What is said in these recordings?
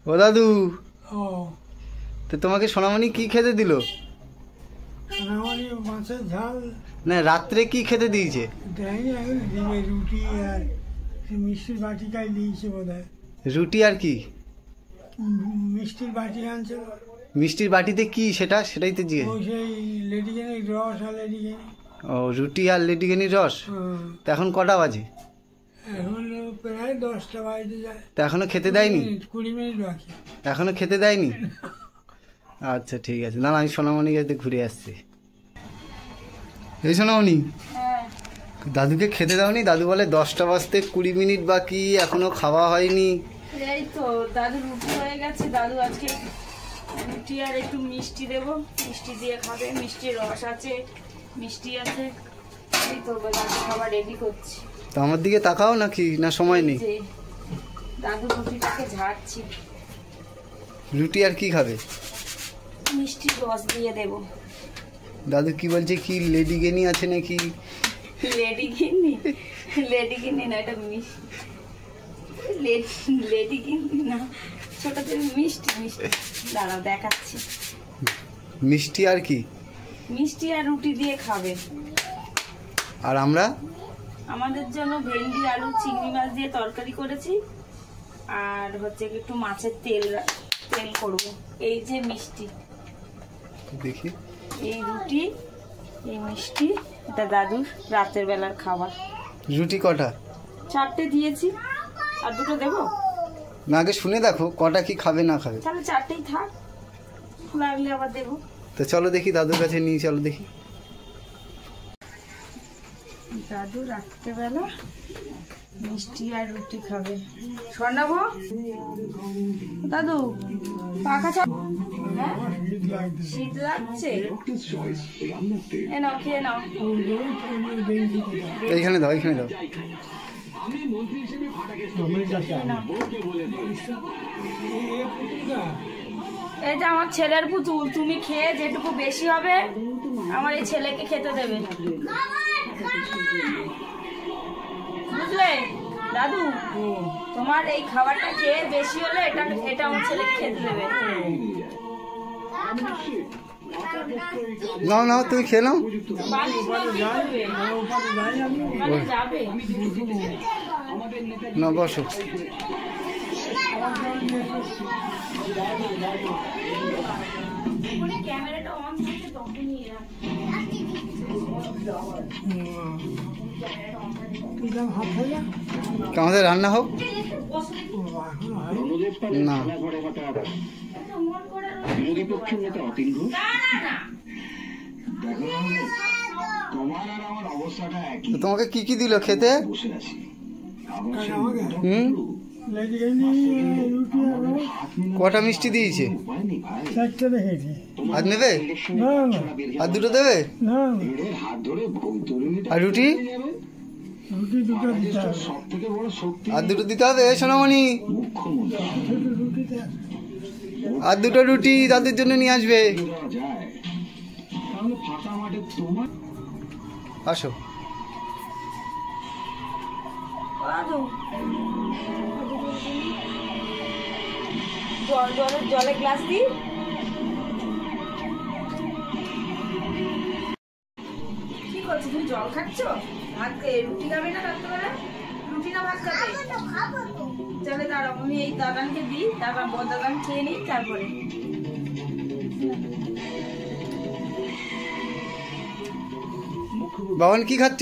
ও দাদু, ও তো তোমাকে সোনামণি কি খেতে দিল? সোনামণি মাছের ঝাল না, রাত্রে কি খেতে দিয়েছে? দেয়নি, এখন দিবে রুটি আর মিষ্টির বাটিটাই দিয়েছে বোধ হয়। রুটি আর কি? মিষ্টির বাটি আনছে, মিষ্টির বাটিতে কি সেটাই তো জিজ্ঞেস। ও সেই লেডিকেনির রস আর লেডিকেনি। ও, রুটি আর লেডিকেনির রস। তো এখন কটা বাজে? এখন প্রায় 10টা বাজতে যায়। তো এখনো খেতে দেয়নি? 20 মিনিট বাকি। এখনো খেতে দেয়নি? আচ্ছা ঠিক আছে, না আমি সোনামণির কাছে ঘুরে আসছি। এই সোনামণি, দাদুকে খেতে দাওনি? দাদু বলে 10টা বাজতে 20 মিনিট বাকি, এখনো খাওয়া হয়নি। এই তো দাদু রুটি হয়ে গেছে, দাদু আজকে রুটি আর একটু মিষ্টি দেবো, মিষ্টি দিয়ে খাবে, মিষ্টির রস আছে, মিষ্টি আছে। এই তো দাদু খাবার রেডি করছি। তো আমার দিকে তাকাও নাকি, না সময় নেই? যে দাদু রুটিটাকে ঝাড়ছি। রুটি আর কি খাবে? মিষ্টির রস দিয়ে দেবো। দাদু কি বলছে, কি লেডিকেনি আছে নাকি? লেডিকেনি না, এটা মিষ্টি। লেডিকেনি না, ছোটদের মিষ্টি। দাঁড়াও দেখাচ্ছি। মিষ্টি আর কি? মিষ্টি আর রুটি দিয়ে খাবে। আর আমরা আমাদের জন্য ভেন্ডি আলু চিংড়ি মাছ দিয়ে তরকারি করেছি, আর হচ্ছে একটু মাছের তেল করব। এই যে মিষ্টি, দেখি। এই রুটি, এই মিষ্টি, এটা দাদুর রাতের বেলার খাবার। রুটি কটা? 4টে দিয়েছি, আর 2টো দেবো না, আগে শুনে দেখো কটা কি খাবে না খাবে। তাহলে 4টেই থাক, লাগলে আবার দেবো। তো চলো দেখি, দাদুর কাছে নিয়ে চলো দেখি। দাদু রাত্রেবেলা মিষ্টি আর রুটি খাবে। স্বর্ণাবো দাদু পাখা হ্যাঁ, শীত লাগছে, এ নাও খেয়ে নাও। এইখানে দাও, এইখানে দাও। এটা আমার ছেলের পুতুল, তুমি খেয়ে যেটুকু বেশি হবে আমার এই ছেলেকে খেতে দেবে, বুঝলে দাদু? তোমার এই খাবারটা খেয়ে বেশি হলে এটা আমার ছেলেকে খেতে দেবে। নাও নাও, তুমি খেয়ে নাও। যাবে না, বসো। ক্যামেরাটা অন থাকে তখনই আমাদের রান্না হোক না। তোমাকে কি কি দিল খেতে? কটা মিষ্টি দিয়েছে? 4টে রেখেছে। আর নেবে? আর 2টো দেবে? আর রুটি? রুটি 2টো দিতে হবে। আর 2টো দিতে হবে সোনামণি। আর 2টো রুটি দাদুর জন্য নিয়ে আসবে। আসো। জলে গ্লাস দিই। কি করছো তুমি? জল খাচ্ছ? ভাত রুটি খাবে না রাত্রেবেলা? রুটি না ভাত খাবে? চলে দাঁড়াও, আমি এই দাদানকে দিই, তারপর বড় দাদান খেয়ে নিই, তারপরে বাবান কি খাচ্ছ?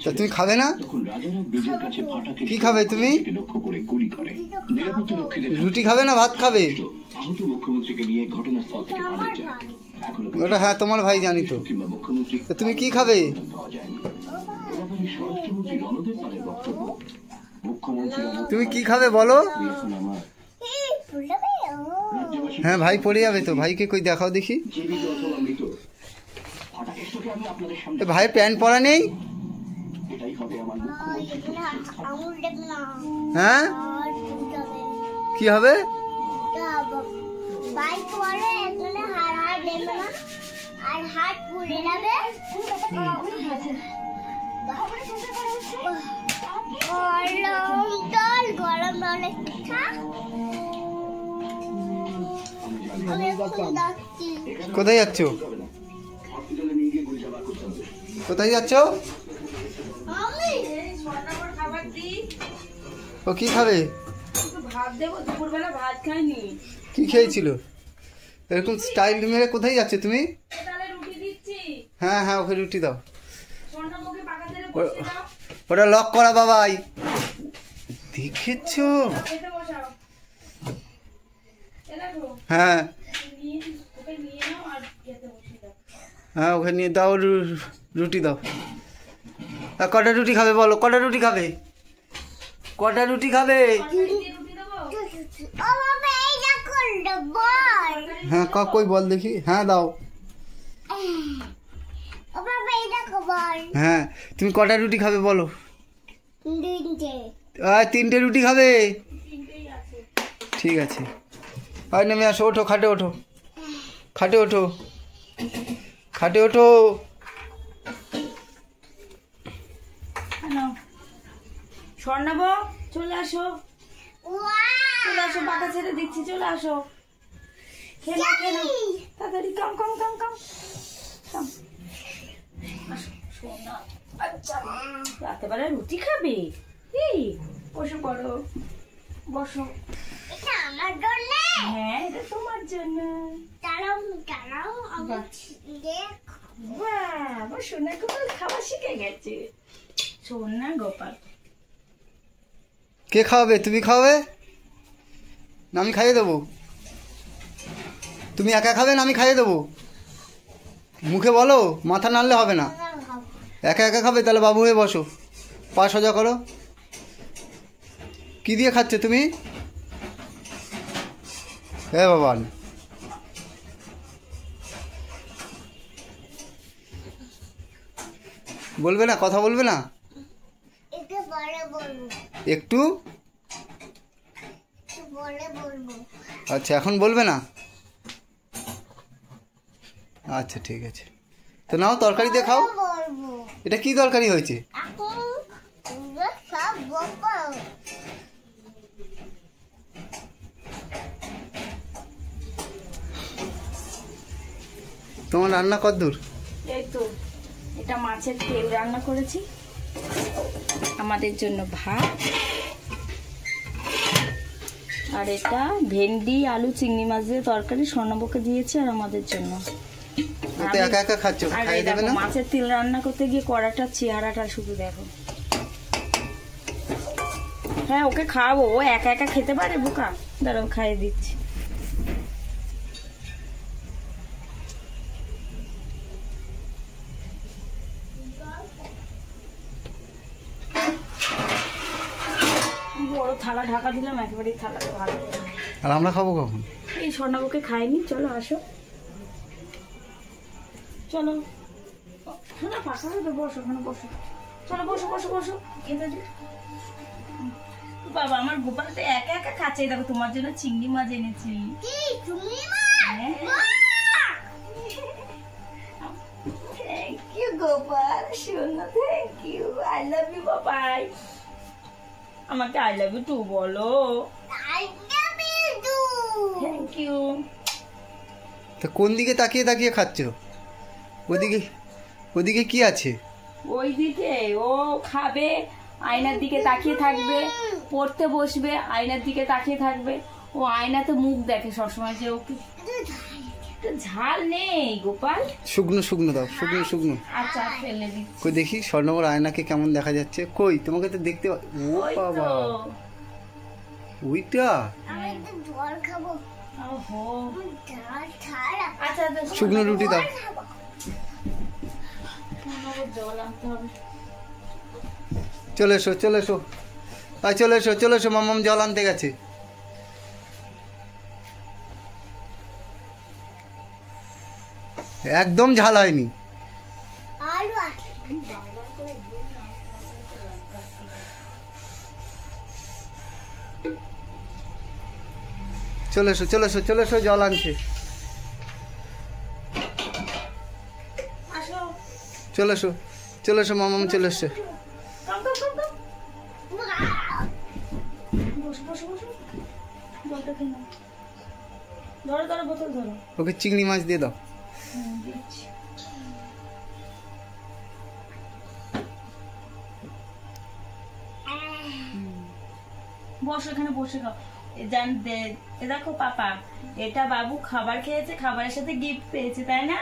তা তুমি খাবে না? কি খাবে তুমি? রুটি খাবে না ভাত খাবে? ওটা হ্যাঁ তোমার ভাই, জানি তো। তুমি কি খাবে? তুমি কি খাবে বলো? হ্যাঁ ভাই পড়ে যাবে তো, ভাইকে কই দেখাও দেখি। ভাইয়ের প্যান্ট পরা নেই? হ্যাঁ, কি হবে? কোথায় যাচ্ছ? কোথায় যাচ্ছ? খাবার দি, ও কি খাবে? ভাত দেবো, দুপুরবেলা ভাত খাইনি। কি খেয়েছিল? এরকম স্টাইল মেরে কোথায় যাচ্ছ তুমি? তাহলে রুটি দিচ্ছি। হ্যাঁ হ্যাঁ, ওকে রুটি দাও। স্বর্ণাবকে পাকা ছেড়ে বসে দাও। ওটা লক করা বাবাই, দেখেছো? খেতে বসাও। এ দেখো, হ্যাঁ ওকে নিয়ে নাও আর খেতে বসে দাও। হ্যাঁ, ওকে নিয়ে দাও, রুটি দাও। আর কটা রুটি খাবে বলো? কটা রুটি খাবে? কটা রুটি খাবে? রুটি দেবো? হ্যাঁ কই বল দেখি। হ্যাঁ দাও। হ্যাঁ, তুমি কটা রুটি খাবে বলো? 3টে রুটি খাবে? ঠিক আছে, আর নেমে আসো, ওঠো, খাটে ওঠো, খাটে ওঠো, খাটে ওঠো। স্বর্ণাব, চলে আসো, চলে আসো, পাতা ছেড়ে দিচ্ছি, চলে আসো। খেয়ে নাও, তাড়াতাড়ি কাম কাম কাম কাম কাম। আসো, সোনা। আচ্ছা, রাতেবেলা রুটি খাবে? এই বসো, পড়ো, বসো। হ্যাঁ, এটা তোমার জন্য। বাহ, সোনা গোপাল খাওয়া শিখে গেছে। সোনা গোপাল। কে খাওয়াবে? তুমি খাওয়াবে না আমি খাইয়ে দেবো? তুমি একা খাবে না আমি খাইয়ে দেবো? মুখে বলো, মাথা নাড়লে হবে না। একা একা খাবে? তাহলে বাবু হয়ে বসো, পা সোজা করো। কি দিয়ে খাচ্ছ তুমি? হে বাবান, বলবে না? কথা বলবে না? একটু আচ্ছা, এখন বলবে না? আচ্ছা ঠিক আছে, তো নাও, তরকারি দিয়ে খাও। এটা কি তরকারি হয়েছে? তোমার রান্না কতদূর? এই তো, এটা মাছের তেল রান্না করেছি, আমাদের জন্য ভাত, আর এটা ভেন্ডি আলু চিংড়ি মাছ দিয়ে তরকারি স্বর্ণাবকে দিয়েছি আর আমাদের জন্য। তো একা একা খাচ্ছ, আর খাইয়ে এই দেবে দেখো, না? মাছের তেল রান্না করতে গিয়ে কড়াটা চেহারাটা শুধু দেখো। হ্যাঁ, ওকে খাওয়াবো, ও একা একা খেতে পারে বোকা? দাঁড়াও, খাইয়ে দিচ্ছি। বড় থালা ঢাকা দিলাম, একেবারে থালাটা ভালো। আর আমরা খাবো কখন? এই স্বর্ণাবকে খাইনি, চলো আসো, চলো না, পাশা হবে, বসো, ওখানে বসো, চলো বসো বসো বসো, খেতে দি। বাবা, আমার গোপাল তো একা একা খাচ্ছে। দেখো, তোমার জন্য চিংড়ি মাছ এনেছি। থ্যাংক ইউ গোপাল, শোনো, thank you, I love you বাবাই। আমাকে আই লাভ ইউ টু বলো। Thank you. তো কোন দিকে তাকিয়ে তাকিয়ে খাচ্ছ? ওদিকে, ওদিকে কি আছে? ওইদিকে ও খাবে, আয়নার দিকে তাকিয়ে থাকবে, পড়তে বসবে, আয়নার দিকে তাকিয়ে থাকবে। ও আয়নাতে মুখ দেখে সবসময়, যে ওকে ঝাল নেই গোপাল। শুকনো শুকনো দাও, শুকনো শুকনো। আচ্ছা, ফেলে দিচ্ছি। কই দেখি স্বর্ণবর আয়নাকে কেমন দেখা যাচ্ছে। কই, তোমাকে তো দেখতে ও ওই তো। বাবা, ওইটা ওহো, আচ্ছা, শুকনো রুটি দাও। জল আনতে হবে। চলে এসো, চলে এসো, চলে এসো, চলে এসো, মাম্মাম জল আনতে গেছে। একদম ঝাল হয়নি। চলে এসো, চলে এসো, চলে এসো, জল আনছে। আসো, চলে এসো, চলে এসো, মাম্মাম চলে এসছে। বসো বসো বসো। বোতলটা খেয়ে নাও। ধরো ধরো বোতল ধরো। ওকে চিংড়ি মাছ দিয়ে দাও। দিচ্ছি। বসো এখানে বসে খাও। দেখো পাপা, এটা বাবু খাবার খেয়েছে, খাবারের সাথে গিফট পেয়েছে, তাই না?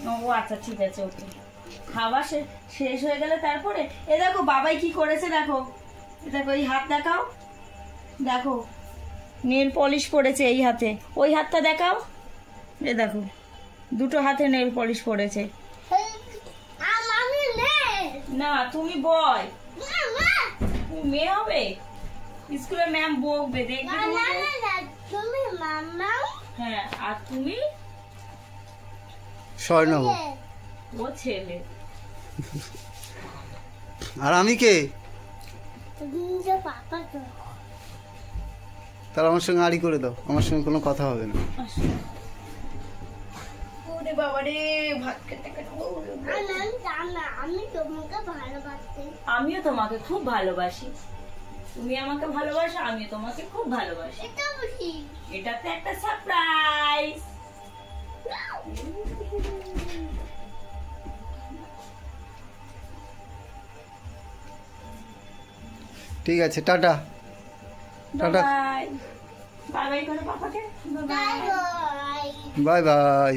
ও আচ্ছা ঠিক আছে, ওকে। খাবার শেষ হয়ে গেলে তারপরে দেখো বাবাই কি করেছে, দেখো দেখো এই হাত দেখাও, দেখো নেল পলিশ পড়েছে এই হাতে, ওই হাতটা দেখাও, দেখো দুটো হাতে নেল পলিশ পড়েছে। না তুমি বয়, তুমি মেয়ে হবে, স্কুলে ম্যাম বকবে, দেখবে। হ্যাঁ আর তুমি স্বর্ণব। ও ছেলে। আর আমি কে? তাহলে আমার সঙ্গে আড়ি করে দাও, আমার সঙ্গে কোনো কথা হবে না। ওরে বাবা রে, ভাত খেতে খেতে আমিও তোমাকে খুব ভালোবাসি, তুমি আমাকে ভালোবাসো, আমিও তোমাকে খুব ভালোবাসি। এটাতে একটা সারপ্রাইজ। ঠিক আছে, টাটা টাটা, বাই বাই, করো পাপাকে, বাই। Bye bye.